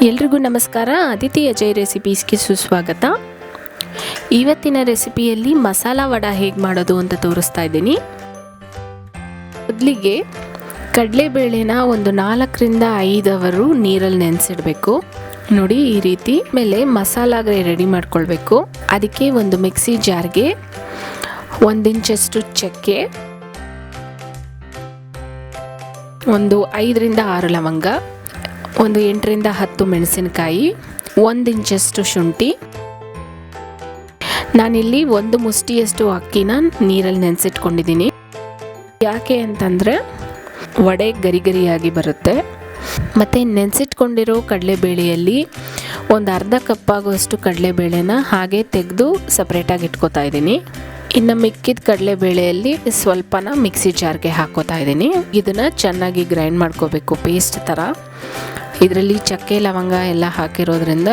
ಎಲ್ರಿಗೂ ನಮಸ್ಕಾರ. ಅದಿತಿ ಅಜಯ್ ರೆಸಿಪೀಸ್ಗೆ ಸುಸ್ವಾಗತ. ಇವತ್ತಿನ ರೆಸಿಪಿಯಲ್ಲಿ ಮಸಾಲ ವಡ ಹೇಗೆ ಮಾಡೋದು ಅಂತ ತೋರಿಸ್ತಾ ಇದ್ದೀನಿ. ಮೊದಲಿಗೆ ಕಡಲೆಬೇಳೆನ ಒಂದು 4ರಿಂದ 5 ಅವರು ನೀರಲ್ಲಿ ನೆನೆಸಿಡಬೇಕು. ನೋಡಿ ಈ ರೀತಿ. ಮೇಲೆ ಮಸಾಲಾಗೆ ರೆಡಿ ಮಾಡ್ಕೊಳ್ಬೇಕು. ಅದಕ್ಕೆ ಒಂದು ಮಿಕ್ಸಿ ಜಾರ್ಗೆ 1 ಇಂಚಷ್ಟು ಚಕ್ಕೆ, ಒಂದು 5ರಿಂದ 6 ಲವಂಗ, ಒಂದು 8ರಿಂದ 10 ಮೆಣಸಿನಕಾಯಿ, 1 ಇಂಚಷ್ಟು ಶುಂಠಿ. ನಾನಿಲ್ಲಿ 1 ಮುಷ್ಟಿಯಷ್ಟು ಅಕ್ಕಿನ ನೀರಲ್ಲಿ ನೆನೆಸಿಟ್ಕೊಂಡಿದ್ದೀನಿ. ಯಾಕೆ ಅಂತಂದರೆ ವಡೆ ಗರಿ ಗರಿಯಾಗಿ ಬರುತ್ತೆ. ಮತ್ತು ನೆನೆಸಿಟ್ಕೊಂಡಿರೋ ಕಡಲೆಬೇಳೆಯಲ್ಲಿ ಒಂದು ಅರ್ಧ ಕಪ್ಪಾಗುವಷ್ಟು ಕಡಲೆಬೇಳೆನ ಹಾಗೆ ತೆಗೆದು ಸಪ್ರೇಟಾಗಿ ಇಟ್ಕೋತಾ ಇದ್ದೀನಿ. ಇನ್ನು ಮಿಕ್ಕಿದ ಕಡಲೆಬೇಳೆಯಲ್ಲಿ ಸ್ವಲ್ಪನ ಮಿಕ್ಸಿ ಜಾರ್ಗೆ ಹಾಕೋತಾ ಇದ್ದೀನಿ. ಇದನ್ನು ಚೆನ್ನಾಗಿ ಗ್ರೈಂಡ್ ಮಾಡ್ಕೋಬೇಕು, ಪೇಸ್ಟ್ ಥರ. ಇದರಲ್ಲಿ ಚಕ್ಕೆ ಲವಂಗ ಎಲ್ಲ ಹಾಕಿರೋದ್ರಿಂದ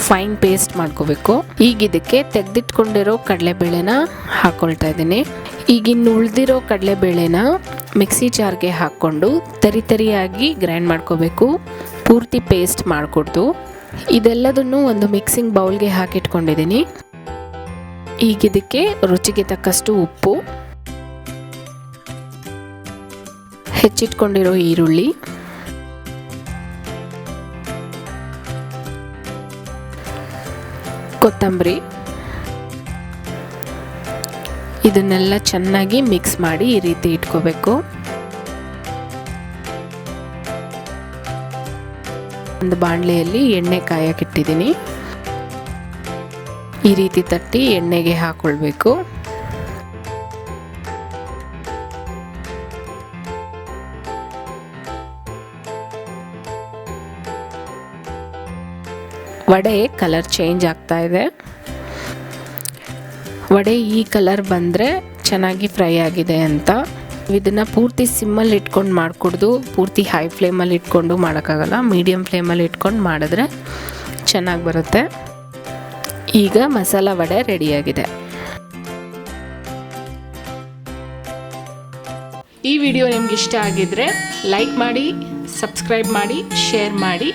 ಫೈನ್ ಪೇಸ್ಟ್ ಮಾಡ್ಕೋಬೇಕು. ಈಗ ಇದಕ್ಕೆ ತೆಗೆದಿಟ್ಕೊಂಡಿರೋ ಕಡಲೆಬೇಳೆನ ಹಾಕ್ಕೊಳ್ತಾ ಇದ್ದೀನಿ. ಈಗಿನ್ನು ಉಳಿದಿರೋ ಕಡಲೆಬೇಳೆನ ಮಿಕ್ಸಿ ಜಾರ್ಗೆ ಹಾಕ್ಕೊಂಡು ತರಿಯಾಗಿ ಗ್ರೈಂಡ್ ಮಾಡ್ಕೋಬೇಕು, ಪೂರ್ತಿ ಪೇಸ್ಟ್ ಮಾಡಿಕೊಡ್ದು. ಇದೆಲ್ಲದನ್ನು ಒಂದು ಮಿಕ್ಸಿಂಗ್ ಬೌಲ್ಗೆ ಹಾಕಿಟ್ಕೊಂಡಿದ್ದೀನಿ. ಈಗ ಇದಕ್ಕೆ ರುಚಿಗೆ ತಕ್ಕಷ್ಟು ಉಪ್ಪು, ಹೆಚ್ಚಿಟ್ಕೊಂಡಿರೋ ಈರುಳ್ಳಿ, ಕೊತ್ತಂಬರಿ, ಇದನ್ನೆಲ್ಲ ಚೆನ್ನಾಗಿ ಮಿಕ್ಸ್ ಮಾಡಿ ಈ ರೀತಿ ಇಟ್ಕೋಬೇಕು. ಒಂದು ಬಾಣಲೆಯಲ್ಲಿ ಎಣ್ಣೆ ಕಾಯಕ್ಕಿಟ್ಟಿದ್ದೀನಿ. ಈ ರೀತಿ ತಟ್ಟಿ ಎಣ್ಣೆಗೆ ಹಾಕೊಳ್ಬೇಕು. ವಡೆ ಕಲರ್ ಚೇಂಜ್ ಆಗ್ತಾ ಇದೆ. ವಡೆ ಈ ಕಲರ್ ಬಂದರೆ ಚೆನ್ನಾಗಿ ಫ್ರೈ ಆಗಿದೆ ಅಂತ. ಇದನ್ನು ಪೂರ್ತಿ ಸಿಮ್ಮಲ್ಲಿ ಇಟ್ಕೊಂಡು ಮಾಡಿಕೊಡ್ದು, ಪೂರ್ತಿ ಹೈ ಫ್ಲೇಮಲ್ಲಿ ಇಟ್ಕೊಂಡು ಮಾಡೋಕ್ಕಾಗಲ್ಲ. ಮೀಡಿಯಮ್ ಫ್ಲೇಮಲ್ಲಿ ಇಟ್ಕೊಂಡು ಮಾಡಿದ್ರೆ ಚೆನ್ನಾಗಿ ಬರುತ್ತೆ. ಈಗ ಮಸಾಲ ವಡೆ ರೆಡಿಯಾಗಿದೆ. ಈ ವಿಡಿಯೋ ನಿಮ್ಗೆ ಇಷ್ಟ ಆಗಿದ್ರೆ ಲೈಕ್ ಮಾಡಿ, ಸಬ್ಸ್ಕ್ರೈಬ್ ಮಾಡಿ, ಶೇರ್ ಮಾಡಿ.